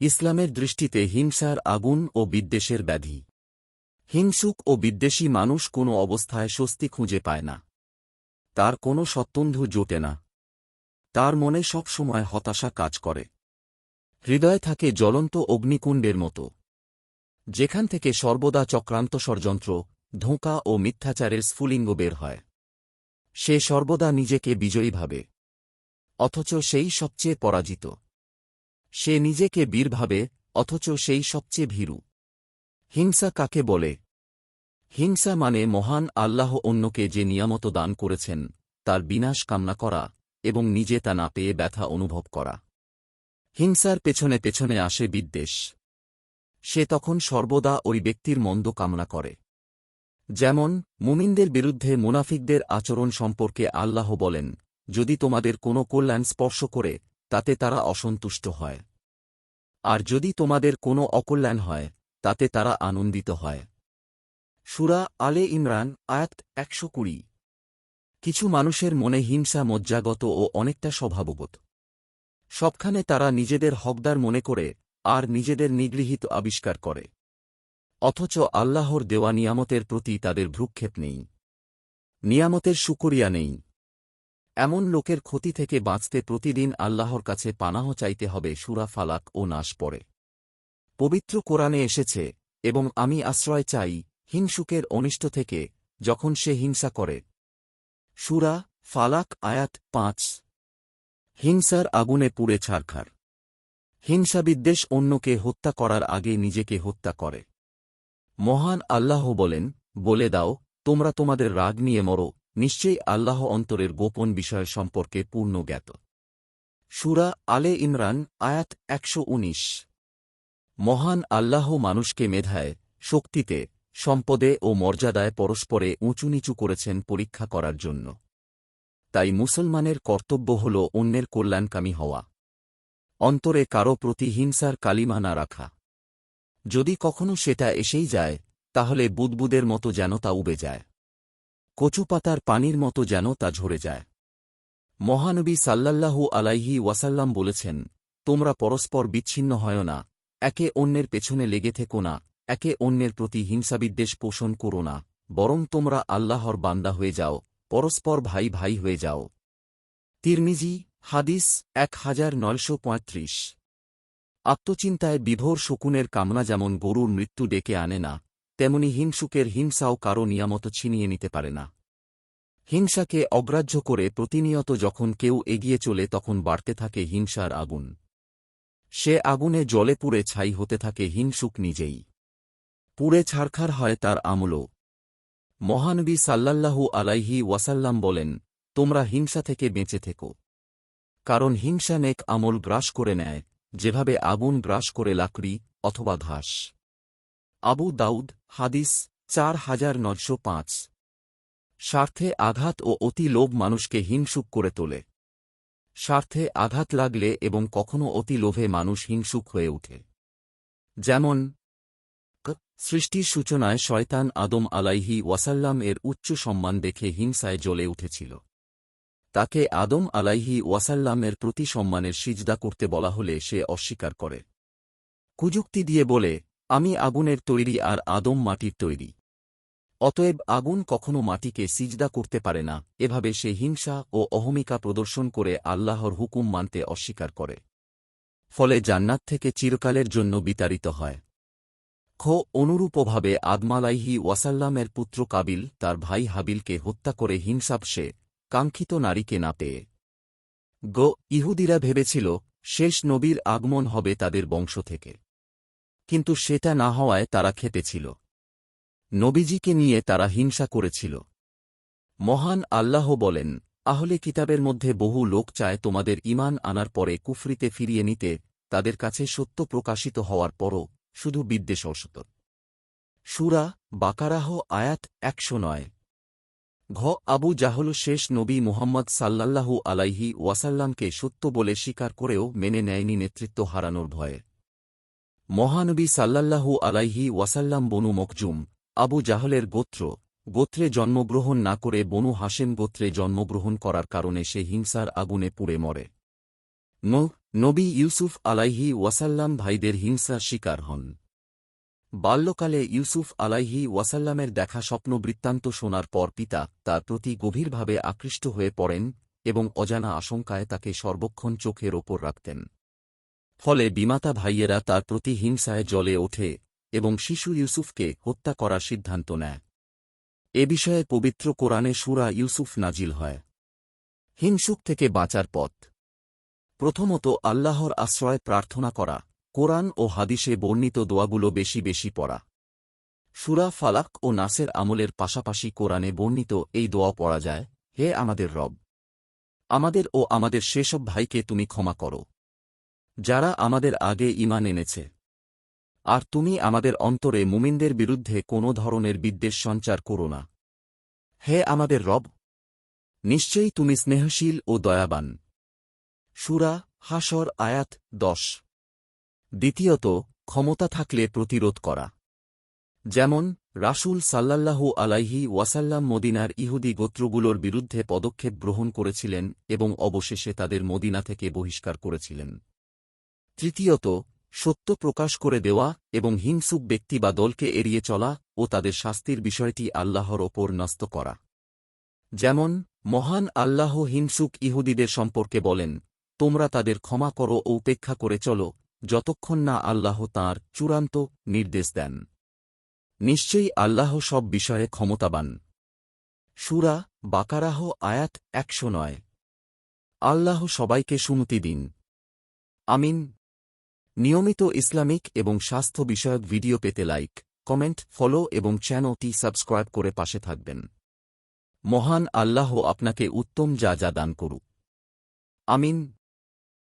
ইসলামের দৃষ্টিতে হিংসার আগুন ও বিদ্বেষের ব্যাধি। হিংসুক ও বিদ্বেষী মানুষ কোনো অবস্থায় স্বস্তি খুঁজে পায় না। তার কোনো সত্যন্ধু জোটে না। তার মনে সব সময় হতাশা কাজ করে। হৃদয় থাকে জ্বলন্ত অগ্নিকুণ্ডের মতো, যেখান থেকে সর্বদা চক্রান্ত, ষড়যন্ত্র, ধোঁকা ও মিথ্যাচারের স্ফুলিঙ্গ বের হয়। সে সর্বদা নিজেকে বিজয়ী ভাবে, অথচ সেই সবচেয়ে পরাজিত। সে নিজেকে বীর ভাবে, অথচ সেই সবচেয়ে ভীরু। হিংসা কাকে বলে? হিংসা মানে মহান আল্লাহ অন্যকে যে নিয়ামত দান করেছেন তার বিনাশ কামনা করা এবং নিজে তা না পেয়ে ব্যথা অনুভব করা। হিংসার পেছনে পেছনে আসে বিদ্বেষ। সে তখন সর্বদা ওই ব্যক্তির মন্দ কামনা করে। যেমন মুমিনদের বিরুদ্ধে মুনাফিকদের আচরণ সম্পর্কে আল্লাহ বলেন, যদি তোমাদের কোনো কল্যাণ স্পর্শ করে তাতে তারা অসন্তুষ্ট হয়, আর যদি তোমাদের কোনো অকল্যাণ হয় তাতে তারা আনন্দিত হয়। সূরা আলে ইমরান আয়াত ১২০। কিছু মানুষের মনে হিংসা মজ্জাগত ও অনেকটা স্বভাবগত। সবখানে তারা নিজেদের হকদার মনে করে আর নিজেদের নিগৃহীত আবিষ্কার করে, অথচ আল্লাহর দেওয়া নিয়ামতের প্রতি তাদের ভ্রুক্ষেপ নেই, নিয়ামতের শুকরিয়া নেই। এমন লোকের ক্ষতি থেকে বাঁচতে প্রতিদিন আল্লাহর কাছে পানাহ চাইতে হবে। সূরা ফালাক ও নাস পড়ে পবিত্র কোরআনে এসেছে, এবং আমি আশ্রয় চাই হিংসুকের অনিষ্ট থেকে যখন সে হিংসা করে। সূরা ফালাক আয়াত ৫। হিংসার আগুনে পুড়ে ছারখার। হিংসাবিদ্বেষ অন্যকে হত্যা করার আগে নিজেকে হত্যা করে। মহান আল্লাহ বলেন, বলে দাও তোমরা তোমাদের রাগ নিয়ে মরো, নিশ্চয়ই আল্লাহ অন্তরের গোপন বিষয় সম্পর্কে পূর্ণ জ্ঞাত। সূরা আলে ইমরান আয়াত ১১৯। মহান আল্লাহ মানুষকে মেধায়, শক্তিতে, সম্পদে ও মর্যাদায় পরস্পরে উঁচু-নিচু করেছেন পরীক্ষা করার জন্য। তাই মুসলমানের কর্তব্য হল অন্যের কল্যাণকামী হওয়া, অন্তরে কারো প্রতি হিংসার কালিমা না রাখা। যদি কখনো সেটা এসেই যায় তাহলে বুদবুদের মতো যেন তা উবে যায়, কচু পাতার পানির মতো যেন তা ঝরে যায়। মহানবী সাল্লাল্লাহু আলাইহি ওয়াসাল্লাম বলেছেন, তোমরা পরস্পর বিচ্ছিন্ন হয় না, একে অন্যের পেছনে লেগে থেকো না, একে অন্যের প্রতি হিংসাবিদ্বেষ পোষণ করো না, বরং তোমরা আল্লাহর বান্দা হয়ে যাও, পরস্পর ভাই ভাই হয়ে যাও। তিরমিজি হাদিস ১৯৩৫। আত্মচিন্তায় বিভোর শকুনের কামনা যেমন গরুর মৃত্যু ডেকে আনে না, তেমনি হিংসুকের হিংসাও কারো নিয়ামত ছিনিয়ে নিতে পারে না। হিংসাকে অগ্রাহ্য করে প্রতিনিয়ত যখন কেউ এগিয়ে চলে তখন বাড়তে থাকে হিংসার আগুন। সে আগুনে জ্বলে পুড়ে ছাই হতে থাকে হিংসুক নিজেই। পুড়ে ছারখার হয় তার আমলও। মহানবী সাল্লাল্লাহু আলাইহি ওয়াসাল্লাম বলেন, তোমরা হিংসা থেকে বেঁচে থেকো, কারণ হিংসা নেক আমল গ্রাস করে নেয়, যেভাবে আগুন গ্রাস করে লাকড়ি অথবা ঘাস। আবু দাউদ হাদিস ৪৯০৫। স্বার্থে আঘাত ও অতি লোভ মানুষকে হিংসুক করে তোলে। স্বার্থে আঘাত লাগলে এবং কখনও অতি লোভে মানুষ হিংসুক হয়ে ওঠে। যেমন সৃষ্টির সূচনায় শয়তান আদম আলাইহি ওয়াসাল্লাম এর উচ্চ সম্মান দেখে হিংসায় জ্বলে উঠেছিল। তাকে আদম আলাইহি ওয়াসাল্লামের প্রতি সম্মানের সিজদা করতে বলা হলে সে অস্বীকার করে। কুযুক্তি দিয়ে বলে, আমি আগুনের তৈরি আর আদম মাটির তৈরি, অতএব আগুন কখনো মাটিকে সিজদা করতে পারে না। এভাবে সে হিংসা ও অহমিকা প্রদর্শন করে আল্লাহর হুকুম মানতে অস্বীকার করে, ফলে জান্নাত থেকে চিরকালের জন্য বিতাড়িত হয়। অনুরূপভাবে আদম আলাইহি ওয়াসাল্লামের পুত্র কাবিল তার ভাই হাবিলকে হত্যা করে হিংসাবশে কাঙ্ক্ষিত নারীকে না পেয়ে। ইহুদিরা ভেবেছিল শেষ নবীর আগমন হবে তাদের বংশ থেকে, কিন্তু সেটা না হওয়ায় তারা খেপেছিল। নবীজিকে নিয়ে তারা হিংসা করেছিল। মহান আল্লাহ বলেন, আহলে কিতাবের মধ্যে বহু লোক চায় তোমাদের ঈমান আনার পরে কুফরিতে ফিরিয়ে নিতে, তাদের কাছে সত্য প্রকাশিত হওয়ার পরও শুধু বিদ্বেষবশত। সূরা বাকারাহ আয়াত ১০৯। আবু জাহল শেষ নবী মুহাম্মদ সাল্লাল্লাহু আলাইহি ওয়াসাল্লামকে সত্য বলে স্বীকার করেও মেনে নেয়নি নেতৃত্ব হারানোর ভয়ে। মহানবী সাল্লাল্লাহু আলাইহি ওয়াসাল্লাম বনু মখজুম, আবু জাহলের গোত্রে জন্মগ্রহণ না করে বনু হাশেম গোত্রে জন্মগ্রহণ করার কারণে সে হিংসার আগুনে পুড়ে মরে। নবী ইউসুফ আলাইহি ওয়াসাল্লাম ভাইদের হিংসার শিকার হন। বাল্যকালে ইউসুফ আলাইহি ওয়াসাল্লামের দেখা স্বপ্ন বৃত্তান্ত শোনার পর পিতা তার প্রতি গভীরভাবে আকৃষ্ট হয়ে পড়েন এবং অজানা আশঙ্কায় তাকে সর্বক্ষণ চোখের ওপর রাখতেন। ফলে বিমাতা ভাইয়েরা তার প্রতি হিংসায় জ্বলে ওঠে এবং শিশু ইউসুফকে হত্যা করার সিদ্ধান্ত নেয়। এ বিষয়ে পবিত্র কোরআনে সূরা ইউসুফ নাজিল হয়। হিংসুক থেকে বাঁচার পথ। প্রথমত আল্লাহর আশ্রয় প্রার্থনা করা, কোরআন ও হাদিসে বর্ণিত দোয়াগুলো বেশি বেশি পড়া। সূরা ফালাক ও নাসের আমলের পাশাপাশি কোরআনে বর্ণিত এই দোয়া পড়া যায়, হে আমাদের রব, আমাদের ও আমাদের সেসব ভাইকে তুমি ক্ষমা করো যারা আমাদের আগে ঈমান এনেছে, আর তুমি আমাদের অন্তরে মুমিনদের বিরুদ্ধে কোনো ধরনের বিদ্বেষ সঞ্চার করো না। হে আমাদের রব, নিশ্চয়ই তুমি স্নেহশীল ও দয়াবান। সূরা হাশর আয়াত 10। দ্বিতীয়ত ক্ষমতা থাকলে প্রতিরোধ করা। যেমন রাসূল সাল্লাল্লাহু আলাইহি ওয়াসাল্লাম মদিনার ইহুদি গোত্রগুলোর বিরুদ্ধে পদক্ষেপ গ্রহণ করেছিলেন এবং অবশেষে তাদের মদিনা থেকে বহিষ্কার করেছিলেন। তৃতীয়ত সত্য প্রকাশ করে দেওয়া এবং হিংসুক ব্যক্তি বা দলকে এড়িয়ে চলা ও তাদের শাস্তির বিষয়টি আল্লাহর ওপর ন্যস্ত করা। যেমন মহান আল্লাহ হিংসুক ইহুদিদের সম্পর্কে বলেন, তোমরা তাদের ক্ষমা করো ও উপেক্ষা করে চলো যতক্ষণ না আল্লাহ তাঁর চূড়ান্ত নির্দেশ দেন। নিশ্চয়ই আল্লাহ সব বিষয়ে ক্ষমতাবান। সূরা বাকারাহ আয়াত 109। আল্লাহ সবাইকে সুমতি দিন। আমিন। নিয়মিত ইসলামিক এবং স্বাস্থ্য বিষয়ক ভিডিও পেতে লাইক, কমেন্ট, ফলো এবং চ্যানেলটি সাবস্ক্রাইব করে পাশে থাকবেন। মহান আল্লাহ আপনাকে উত্তম যা দান করুক। আমিন।